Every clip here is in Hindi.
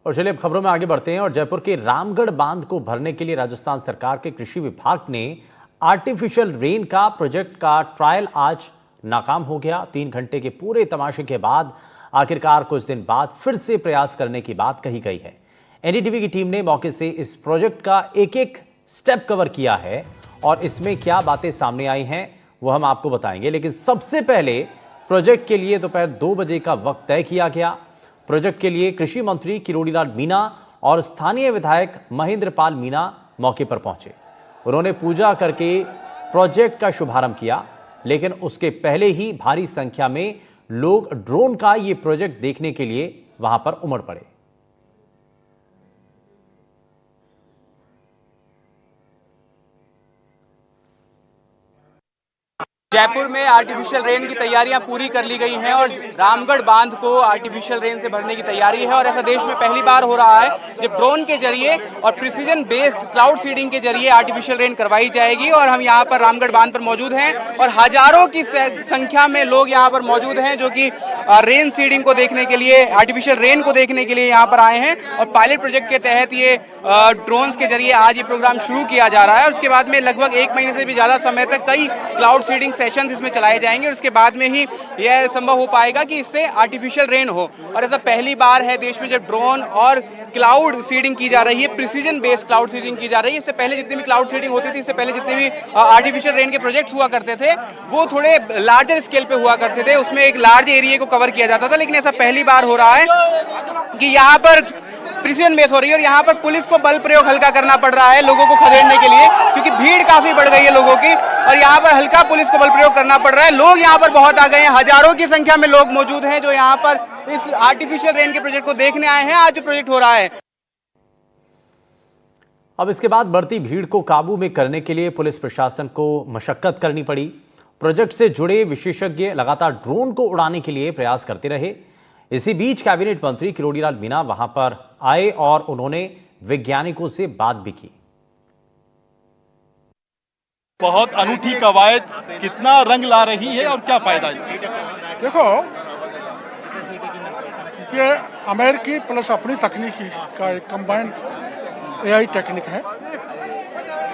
और चलिए अब खबरों में आगे बढ़ते हैं और जयपुर के रामगढ़ बांध को भरने के लिए राजस्थान सरकार के कृषि विभाग ने आर्टिफिशियल रेन का प्रोजेक्ट का ट्रायल आज नाकाम हो गया। 3 घंटे के पूरे तमाशे के बाद आखिरकार कुछ दिन बाद फिर से प्रयास करने की बात कही गई है। एनडीटीवी की टीम ने मौके से इस प्रोजेक्ट का एक एक स्टेप कवर किया है और इसमें क्या बातें सामने आई हैं वो हम आपको बताएंगे। लेकिन सबसे पहले प्रोजेक्ट के लिए दोपहर 2 बजे का वक्त तय किया गया। प्रोजेक्ट के लिए कृषि मंत्री किरोड़ीलाल मीणा और स्थानीय विधायक महेंद्र पाल मीणा मौके पर पहुंचे। उन्होंने पूजा करके प्रोजेक्ट का शुभारंभ किया, लेकिन उसके पहले ही भारी संख्या में लोग ड्रोन का ये प्रोजेक्ट देखने के लिए वहां पर उमड़ पड़े। जयपुर में आर्टिफिशियल रेन की तैयारियां पूरी कर ली गई हैं और रामगढ़ बांध को आर्टिफिशियल रेन से भरने की तैयारी है। और ऐसा देश में पहली बार हो रहा है जब ड्रोन के जरिए और प्रिसीजन बेस्ड क्लाउड सीडिंग के जरिए आर्टिफिशियल रेन करवाई जाएगी। और हम यहां पर रामगढ़ बांध पर मौजूद हैं और हजारों की संख्या में लोग यहां पर मौजूद हैं जो कि रेन सीडिंग को देखने के लिए, आर्टिफिशियल रेन को देखने के लिए यहाँ पर आए हैं। और पायलट प्रोजेक्ट के तहत ये ड्रोन्स के जरिए आज ये प्रोग्राम शुरू किया जा रहा है। उसके बाद में लगभग 1 महीने से भी ज्यादा समय तक कई क्लाउड सीडिंग सेशंस इसमें चलाए जाएंगे और उसके बाद में ही यह संभव हो पाएगा कि इससे आर्टिफिशियल रेन हो। और ऐसा पहली बार है देश में जब ड्रोन और क्लाउड सीडिंग की जा रही है, प्रिसीजन बेस्ड क्लाउड सीडिंग की जा रही है। इससे पहले जितनी भी क्लाउड सीडिंग होती थी, इससे पहले जितने भी आर्टिफिशियल रेन के प्रोजेक्ट्स हुआ करते थे वो थोड़े लार्जर स्केल पे हुआ करते थे, उसमें एक लार्ज एरिया को कवर किया जाता था। लेकिन ऐसा पहली बार हो रहा है कि यहाँ पर प्रिसीजन बेस हो रही है और यहाँ पर पुलिस को बल प्रयोग हल्का करना पड़ रहा है लोगों को खदेड़ने के लिए, क्योंकि भीड़ काफी बढ़ गई है लोगों की और यहाँ पर हल्का पुलिस को बल प्रयोग करना पड़ रहा है। लोग यहाँ पर बहुत आ गए हैं, हजारों की संख्या में लोग मौजूद हैं जो यहाँ पर इस आर्टिफिशियल रेन के प्रोजेक्ट को देखने आए हैं। आज जो प्रोजेक्ट हो रहा है, अब इसके बाद बढ़ती भीड़ को काबू में करने के लिए पुलिस प्रशासन को मशक्कत करनी पड़ी। प्रोजेक्ट से जुड़े विशेषज्ञ लगातार ड्रोन को उड़ाने के लिए प्रयास करते रहे। इसी बीच कैबिनेट मंत्री किरोड़ीलाल मीणा वहां पर आए और उन्होंने वैज्ञानिकों से बात भी की। बहुत अनूठी कवायद कितना रंग ला रही है और क्या फायदा इससे? देखो, ये अमेरिकी प्लस अपनी तकनीकी का एक कंबाइंड एआई टेक्निक है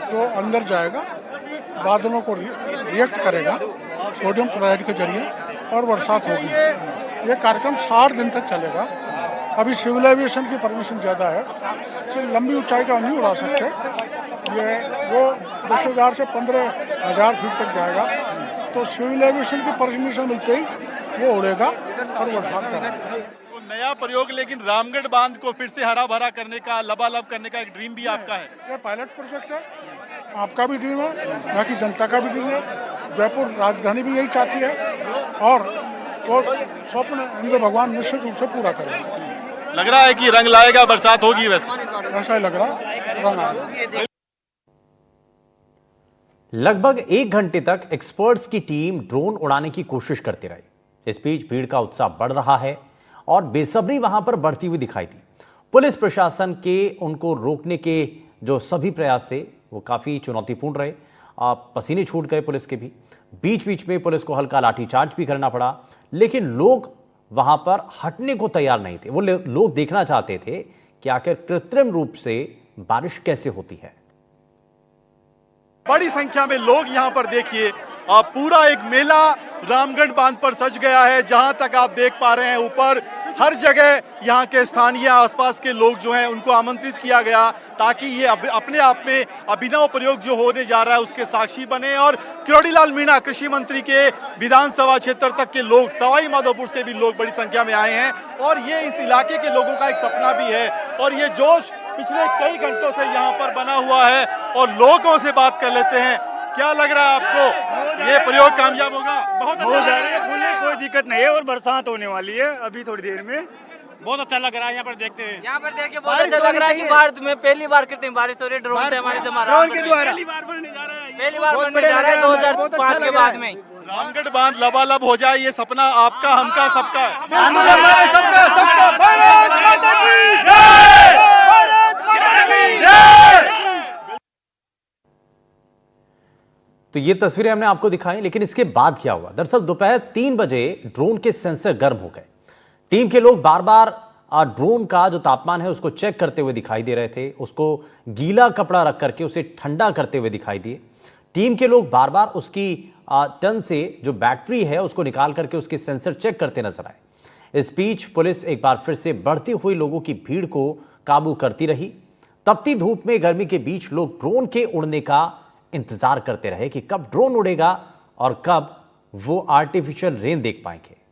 जो अंदर जाएगा, बादलों को रिएक्ट करेगा सोडियम क्लोराइड के जरिए और बरसात होगी। ये कार्यक्रम 60 दिन तक चलेगा। अभी सिविल एविएशन की परमिशन ज़्यादा है, सिर्फ लंबी ऊंचाई का नहीं उड़ा सकते। ये वो 10,000 से 15,000 फीट तक जाएगा, तो सिविल एविएशन की परमिशन मिलते ही वो उड़ेगा और बरसात करेगा। तो नया प्रयोग, लेकिन रामगढ़ बांध को फिर से हरा भरा करने का, लबालब करने का एक ड्रीम भी आपका है। ये पायलट प्रोजेक्ट है, आपका भी ड्रीम है, यहाँ की जनता का भी ड्रीम है। जयपुर राजधानी भी यही चाहती है और वो स्वप्न इंद्र भगवान निश्चित रूप से पूरा करेगा। लग रहा है कि रंग लाएगा, बरसात होगी। वैसे ऐसा ही लग रहा, रंग आएगा। लगभग 1 घंटे तक एक्सपर्ट्स की टीम ड्रोन उड़ाने की कोशिश करती रही। इस बीच भीड़ का उत्साह बढ़ रहा है और बेसब्री वहां पर बढ़ती हुई दिखाई दी। पुलिस प्रशासन के उनको रोकने के जो सभी प्रयास थे वो काफी चुनौतीपूर्ण रहे। पसीने छूट गए पुलिस के भी। बीच बीच में पुलिस को हल्का लाठीचार्ज भी करना पड़ा, लेकिन लोग वहां पर हटने को तैयार नहीं थे। वो लोग देखना चाहते थे कि आखिर कृत्रिम रूप से बारिश कैसे होती है। बड़ी संख्या में लोग यहाँ पर देखिए, पूरा एक मेला रामगढ़ बांध पर सज गया है। जहां तक आप देख पा रहे हैं ऊपर हर जगह यहाँ के स्थानीय आसपास के लोग जो हैं उनको आमंत्रित किया गया ताकि ये अपने आप में अभिनव प्रयोग जो होने जा रहा है उसके साक्षी बने। और किरोड़ीलाल मीणा कृषि मंत्री के विधानसभा क्षेत्र तक के लोग, सवाई माधोपुर से भी लोग बड़ी संख्या में आए हैं और ये इस इलाके के लोगों का एक सपना भी है। और ये जोश पिछले कई घंटों से यहाँ पर बना हुआ है और लोगों से बात कर लेते हैं। क्या लग रहा है आपको, ये प्रयोग कामयाब होगा? बहुत जा रही है, कोई दिक्कत नहीं है और बरसात होने वाली है अभी थोड़ी देर में। बहुत अच्छा लग रहा है। यहाँ पर देखते हैं, यहाँ पर देखिए बहुत अच्छा लग रहा है कि भारत में पहली बार कितनी बारिश हो रही है ड्रोन से हमारे ड्रोन के द्वारा। पहली बार बनने जा रहा है, पहली बार बनने जा रहा है 2005 के बाद में। रामगढ़ बांध लबालब हो जाए, ये सपना आपका, हमका, सबका। तो ये तस्वीरें हमने आपको दिखाई, लेकिन इसके बाद क्या हुआ? दरअसल दोपहर 3 बजे ड्रोन के सेंसर गर्म हो गए। टीम के लोग बार बार ड्रोन का जो तापमान है उसको चेक करते हुए दिखाई दे रहे थे, उसको गीला कपड़ा रख करके उसे ठंडा करते हुए दिखाई दिए। टीम के लोग बार बार उसकी टन से जो बैटरी है उसको निकाल करके उसके सेंसर चेक करते नजर आए। इस बीच पुलिस एक बार फिर से बढ़ती हुई लोगों की भीड़ को काबू करती रही। तपती धूप में गर्मी के बीच लोग ड्रोन के उड़ने का इंतजार करते रहे कि कब ड्रोन उड़ेगा और कब वो आर्टिफिशियल रेन देख पाएंगे।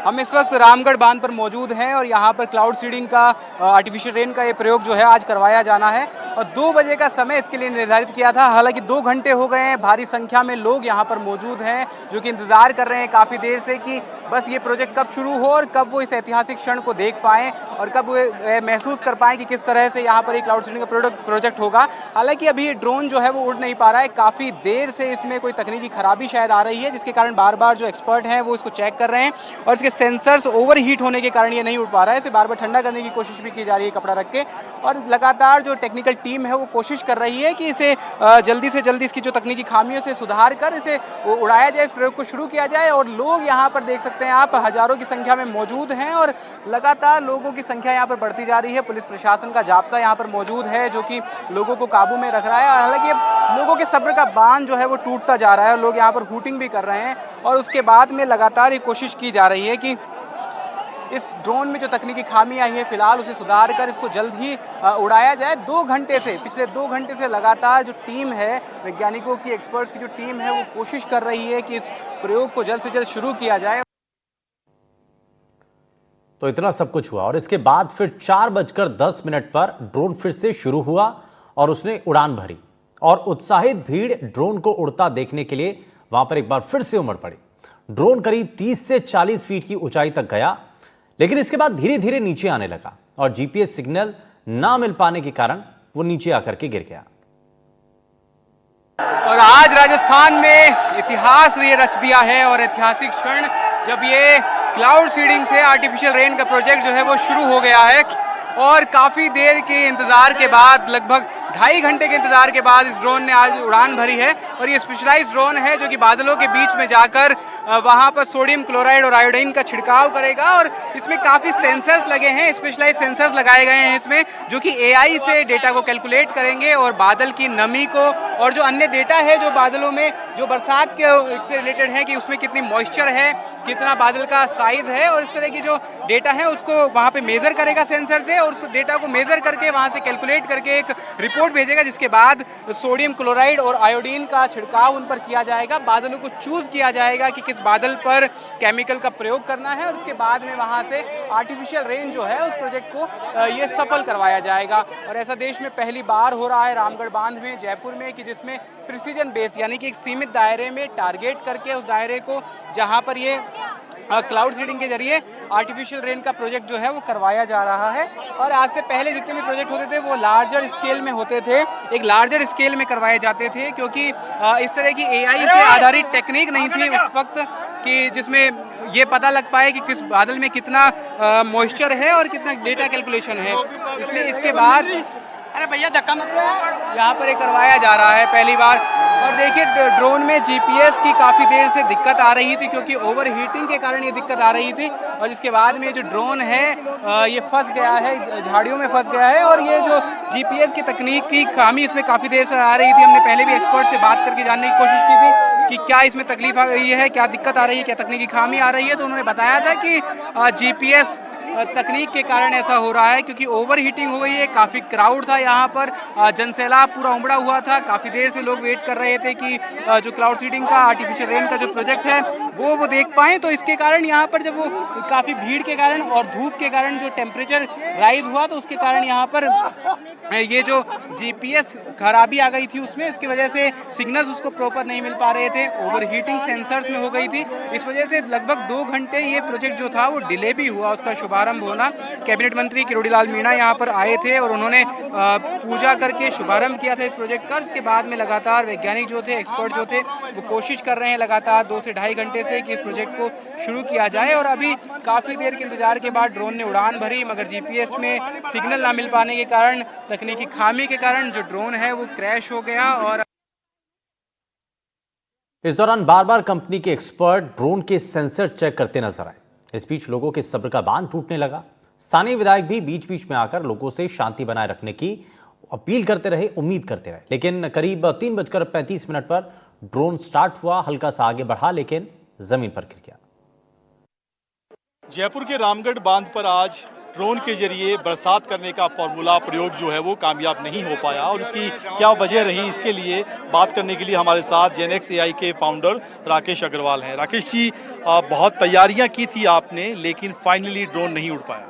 हम इस वक्त रामगढ़ बांध पर मौजूद हैं और यहाँ पर क्लाउड सीडिंग का आर्टिफिशियल रेन का ये प्रयोग जो है आज करवाया जाना है और 2 बजे का समय इसके लिए निर्धारित किया था। हालांकि 2 घंटे हो गए हैं, भारी संख्या में लोग यहाँ पर मौजूद हैं जो कि इंतजार कर रहे हैं काफ़ी देर से कि बस ये प्रोजेक्ट कब शुरू हो और कब वो इस ऐतिहासिक क्षण को देख पाएँ और कब वो महसूस कर पाएँ कि किस तरह से यहाँ पर एक क्लाउड सीडिंग का प्रोजेक्ट होगा। हालांकि अभी ये ड्रोन जो है वो उड़ नहीं पा रहा है, काफ़ी देर से इसमें कोई तकनीकी खराबी शायद आ रही है जिसके कारण बार बार जो एक्सपर्ट हैं वो इसको चेक कर रहे हैं और इसके सेंसर्स ओवर हीट होने के कारण ये नहीं उड़ पा रहा है। इसे बार बार ठंडा करने की कोशिश भी की जा रही है कपड़ा रख के और लगातार जो टेक्निकल टीम है वो कोशिश कर रही है कि इसे जल्दी से जल्दी इसकी जो तकनीकी खामियों से सुधार कर इसे उड़ाया जाए, इस प्रयोग को शुरू किया जाए। और लोग यहाँ पर देख सकते हैं आप, हजारों की संख्या में मौजूद हैं और लगातार लोगों की संख्या यहाँ पर बढ़ती जा रही है। पुलिस प्रशासन का जाब्ता यहाँ पर मौजूद है जो कि लोगों को काबू में रख रहा है। हालांकि लोगों के सब्र का बांध जो है वो टूटता जा रहा है, लोग यहाँ पर हूटिंग भी कर रहे हैं और उसके बाद में लगातार ये कोशिश की जा रही है कि इस ड्रोन में जो तकनीकी खामी आई है फिलहाल उसे सुधार कर इसको जल्द ही उड़ाया जाए। 2 घंटे से, पिछले 2 घंटे से लगातार जो टीम है, वैज्ञानिकों की, एक्सपर्ट्स की जो टीम है वो कोशिश कर रही है कि इस प्रयोग को जल्द से जल्द शुरू किया जाए। तो इतना सब कुछ हुआ और इसके बाद फिर 4:10 पर ड्रोन फिर से शुरू हुआ और उसने उड़ान भरी और उत्साहित भीड़ ड्रोन को उड़ता देखने के लिए वहां पर एक बार फिर से उमड़ पड़ी। ड्रोन करीब 30 से 40 फीट की ऊंचाई तक गया, लेकिन इसके बाद धीरे धीरे नीचे आने लगा और जीपीएस सिग्नल ना मिल पाने के कारण वो नीचे आकर के गिर गया। और आज राजस्थान में इतिहास ये रच दिया है और ऐतिहासिक क्षण जब ये क्लाउड सीडिंग से आर्टिफिशियल रेन का प्रोजेक्ट जो है वो शुरू हो गया है और काफ़ी देर के इंतज़ार के बाद, लगभग 2.5 घंटे के इंतज़ार के बाद इस ड्रोन ने आज उड़ान भरी है। और ये स्पेशलाइज्ड ड्रोन है जो कि बादलों के बीच में जाकर वहाँ पर सोडियम क्लोराइड और आयोडीन का छिड़काव करेगा और इसमें काफ़ी सेंसर्स लगे हैं, स्पेशलाइज्ड सेंसर्स लगाए गए हैं इसमें जो कि एआई से डेटा को कैलकुलेट करेंगे और बादल की नमी को और जो अन्य डेटा है जो बादलों में जो बरसात के से रिलेटेड है कि उसमें कितनी मॉइस्चर है, कितना बादल का साइज है और इस तरह की जो डेटा है उसको वहाँ पे मेजर करेगा सेंसर से और उस डेटा को मेजर करके वहाँ से कैलकुलेट करके एक रिपोर्ट भेजेगा जिसके बाद सोडियम क्लोराइड और आयोडीन का छिड़काव उन पर किया जाएगा। बादलों को चूज किया जाएगा कि किस बादल पर केमिकल का प्रयोग करना है और उसके बाद में वहाँ से आर्टिफिशियल रेन जो है उस प्रोजेक्ट को ये सफल करवाया जाएगा। और ऐसा देश में पहली बार हो रहा है रामगढ़ बांध में, जयपुर में, कि जिसमें प्रिसीजन बेस यानी कि एक सीमित दायरे में टारगेट करके उस दायरे को जहाँ पर ये क्लाउड सीडिंग के जरिए आर्टिफिशियल रेन का प्रोजेक्ट जो है वो करवाया जा रहा है। और आज से पहले जितने भी प्रोजेक्ट होते थे वो लार्जर स्केल में होते थे, एक लार्जर स्केल में करवाए जाते थे क्योंकि इस तरह की एआई से आधारित टेक्निक नहीं थी उस वक्त कि जिसमें ये पता लग पाए कि किस बादल में कितना मॉइस्चर है और कितना डेटा कैलकुलेशन है। इसलिए इसके बाद अरे भैया धक्का मत यहाँ पर ये करवाया जा रहा है पहली बार। और देखिए ड्रोन में जीपीएस की काफ़ी देर से दिक्कत आ रही थी क्योंकि ओवर हीटिंग के कारण ये दिक्कत आ रही थी और जिसके बाद में जो ड्रोन है ये फंस गया है, झाड़ियों में फंस गया है। और ये जो जीपीएस की तकनीक की खामी इसमें काफ़ी देर से आ रही थी। हमने पहले भी एक्सपर्ट से बात करके जानने की कोशिश की थी कि क्या इसमें तकलीफ आ रही है, क्या दिक्कत आ रही है, क्या तकनीकी खामी आ रही है। तो उन्होंने बताया था कि जीपीएस तकनीक के कारण ऐसा हो रहा है क्योंकि ओवर हीटिंग हो गई है। काफ़ी क्राउड था यहाँ पर, जनसैलाब पूरा उमड़ा हुआ था, काफ़ी देर से लोग वेट कर रहे थे कि जो क्लाउड सीडिंग का आर्टिफिशियल रेन का जो प्रोजेक्ट है वो देख पाएँ। तो इसके कारण यहाँ पर जब वो काफ़ी भीड़ के कारण और धूप के कारण जो टेम्परेचर राइज हुआ तो उसके कारण यहाँ पर ये जो जीपीएस खराबी आ गई थी उसमें, इसकी वजह से सिग्नल्स उसको प्रॉपर नहीं मिल पा रहे थे, ओवर हीटिंग सेंसर्स में हो गई थी। इस वजह से लगभग 2 घंटे ये प्रोजेक्ट जो था वो डिले भी हुआ उसका शुभारंभ होना। कैबिनेट मंत्री किरोड़ीलाल मीणा यहाँ पर आए थे और उन्होंने पूजा करके शुभारंभ किया था इस प्रोजेक्ट का। इसके बाद में लगातार वैज्ञानिक जो थे, एक्सपर्ट जो थे, वो कोशिश कर रहे हैं लगातार 2 से 2.5 घंटे से कि इस प्रोजेक्ट को शुरू किया जाए। और अभी काफ़ी देर के इंतजार के बाद ड्रोन ने उड़ान भरी मगर जीपीएस में सिग्नल ना मिल पाने के कारण, तकनीकी खामी के कारण जो ड्रोन है वो क्रैश हो गया। और इस दौरान बार बार कंपनी के एक्सपर्ट ड्रोन के सेंसर चेक करते नजर आए। इस बीच लोगों के सब्र का बांध टूटने लगा। स्थानीय विधायक भी बीच बीच में आकर लोगों से शांति बनाए रखने की अपील करते रहे, उम्मीद करते रहे। लेकिन करीब 3:35 पर ड्रोन स्टार्ट हुआ, हल्का सा आगे बढ़ा लेकिन जमीन पर गिर गया। जयपुर के रामगढ़ बांध पर आज ड्रोन के जरिए बरसात करने का फॉर्मूला प्रयोग जो है वो कामयाब नहीं हो पाया, और इसकी क्या वजह रही, इसके लिए बात करने के लिए हमारे साथ जेनेक्स एआई के फाउंडर राकेश अग्रवाल हैं। राकेश जी, बहुत तैयारियां की थी आपने, लेकिन फाइनली ड्रोन नहीं उड़ पाया।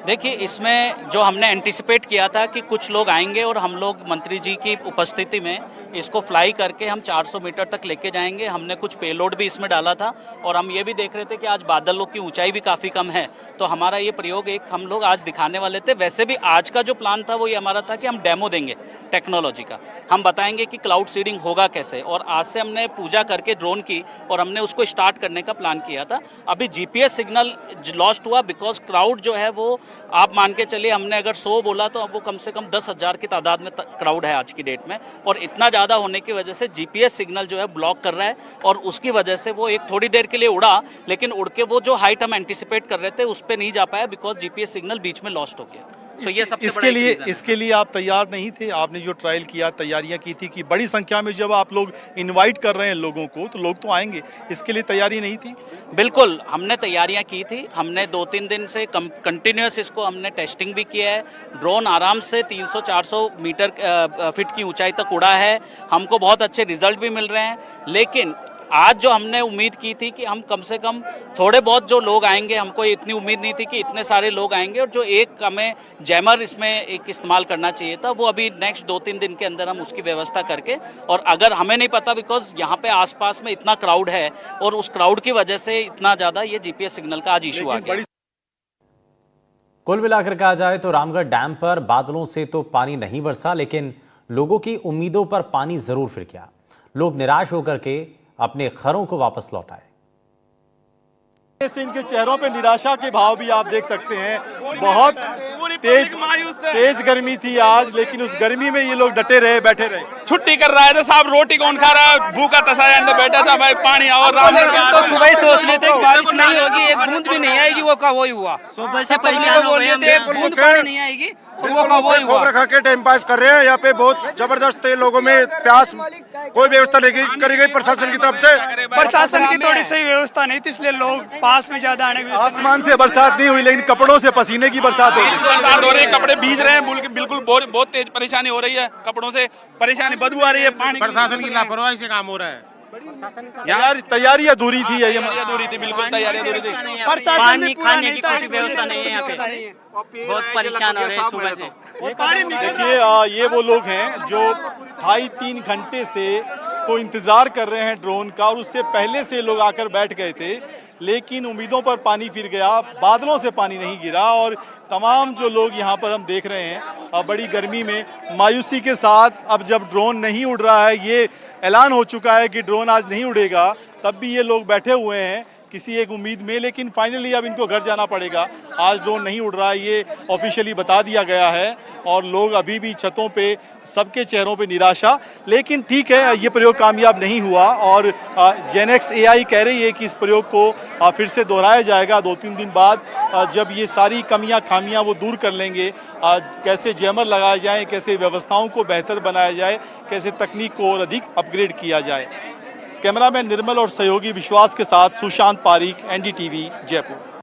देखिए, इसमें जो हमने एंटिसिपेट किया था कि कुछ लोग आएंगे और हम लोग मंत्री जी की उपस्थिति में इसको फ्लाई करके हम 400 मीटर तक लेके जाएंगे। हमने कुछ पेलोड भी इसमें डाला था, और हम ये भी देख रहे थे कि आज बादलों की ऊंचाई भी काफ़ी कम है, तो हमारा ये प्रयोग एक हम लोग आज दिखाने वाले थे। वैसे भी आज का जो प्लान था वो ये हमारा था कि हम डेमो देंगे टेक्नोलॉजी का, हम बताएंगे कि क्लाउड सीडिंग होगा कैसे, और आज से हमने पूजा करके ड्रोन की और हमने उसको स्टार्ट करने का प्लान किया था। अभी जीपीएस सिग्नल लॉस्ट हुआ बिकॉज क्राउड जो है वो, आप मान के चलिए, हमने अगर 100 बोला तो अब वो कम से कम 10,000 की तादाद में क्राउड है आज की डेट में, और इतना ज़्यादा होने की वजह से जीपीएस सिग्नल जो है ब्लॉक कर रहा है, और उसकी वजह से वो एक थोड़ी देर के लिए उड़ा, लेकिन उड़ के वो जो हाइट हम एंटिसिपेट कर रहे थे उस पर नहीं जा पाया बिकॉज जीपीएस सिग्नल बीच में लॉस्ट हो गया। So ये सबसे इसके लिए आप तैयार नहीं थे। आपने जो ट्रायल किया, तैयारियां की थी कि बड़ी संख्या में जब आप लोग इनवाइट कर रहे हैं लोगों को तो लोग तो आएंगे, इसके लिए तैयारी नहीं थी? बिल्कुल, हमने तैयारियां की थी। हमने 2-3 दिन से कंटिन्यूस इसको हमने टेस्टिंग भी किया है। ड्रोन आराम से 300-400 मीटर फीट की ऊंचाई तक उड़ा है, हमको बहुत अच्छे रिजल्ट भी मिल रहे हैं। लेकिन आज जो हमने उम्मीद की थी कि हम कम से कम थोड़े बहुत जो लोग आएंगे, हमको इतनी उम्मीद नहीं थी कि इतने सारे लोग आएंगे, और जो एक हमें जैमर इसमें एक इस्तेमाल करना चाहिए था वो अभी नेक्स्ट 2-3 दिन के अंदर हम उसकी व्यवस्था करके, और अगर हमें नहीं पता बिकॉज यहाँ पे आसपास में इतना क्राउड है और उस क्राउड की वजह से इतना ज़्यादा ये जीपीएस सिग्नल का आज इशू आ गया। कुल मिलाकर कहा जाए तो रामगढ़ डैम पर बादलों से तो पानी नहीं बरसा, लेकिन लोगों की उम्मीदों पर पानी जरूर फिर गया। लोग निराश होकर के अपने घरों को वापस लौट आए। इनके चेहरों पे निराशा के भाव भी आप देख सकते हैं। बहुत तेज गर्मी थी आज, लेकिन उस गर्मी में ये लोग डटे रहे, बैठे रहे। छुट्टी कर रहा है तो साहब रोटी कौन खा रहा है, भूखा तसाया अंदर बैठा था भाई, पानी और तो सुबह ही सोच रहे थे कि बारिश नहीं होगी, एक बूंद भी नहीं आएगी, वो का वही हुआ। सुबह से परेशान बोल रहे थे एक बूंद पानी नहीं आएगी, और वो का वही हुआ। रखा के टाइम पास कर रहे हैं। यहाँ पे बहुत जबरदस्त लोगों में प्यास, कोई व्यवस्था नहीं करी गई प्रशासन की तरफ से। प्रशासन की थोड़ी सही व्यवस्था नहीं थी, इसलिए लोग पास में ज्यादा आने की। आसमान से बरसात नहीं हुई, लेकिन कपड़ों से पसीने की बरसात हो रही है। कपड़े भीज रहे हैं, बिल्कुल बहुत तेज परेशानी हो रही है, कपड़ों से परेशानी, बदबू आ रही है, पानी। प्रशासन की लापरवाही से काम हो रहा है। यार तैयारी अधूरी थी, अधूरी थी, बिल्कुल तैयारी अधूरी थी। पानी खाने की कोई व्यवस्था नहीं है यहाँ पे, बहुत परेशान हो रहे हैं सुबह से। देखिए, ये वो लोग हैं जो 2.5-3 घंटे से तो इंतजार कर रहे हैं ड्रोन का, और उससे पहले से लोग आकर बैठ गए थे, लेकिन उम्मीदों पर पानी फिर गया, बादलों से पानी नहीं गिरा। और तमाम जो लोग यहाँ पर हम देख रहे हैं बड़ी गर्मी में मायूसी के साथ, अब जब ड्रोन नहीं उड़ रहा है, ये ऐलान हो चुका है कि ड्रोन आज नहीं उड़ेगा, तब भी ये लोग बैठे हुए हैं किसी एक उम्मीद में, लेकिन फाइनली अब इनको घर जाना पड़ेगा। आज ड्रोन नहीं उड़ रहा है, ये ऑफिशियली बता दिया गया है, और लोग अभी भी छतों पे, सबके चेहरों पे निराशा। लेकिन ठीक है, ये प्रयोग कामयाब नहीं हुआ, और जेनेक्स एआई कह रही है कि इस प्रयोग को फिर से दोहराया जाएगा 2-3 दिन बाद, जब ये सारी कमियां खामियां वो दूर कर लेंगे। कैसे जैमर लगाए जाएं, कैसे व्यवस्थाओं को बेहतर बनाया जाए, कैसे तकनीक को और अधिक अपग्रेड किया जाए। कैमरामैन निर्मल और सहयोगी विश्वास के साथ सुशांत पारीक, एनडीटीवी, जयपुर।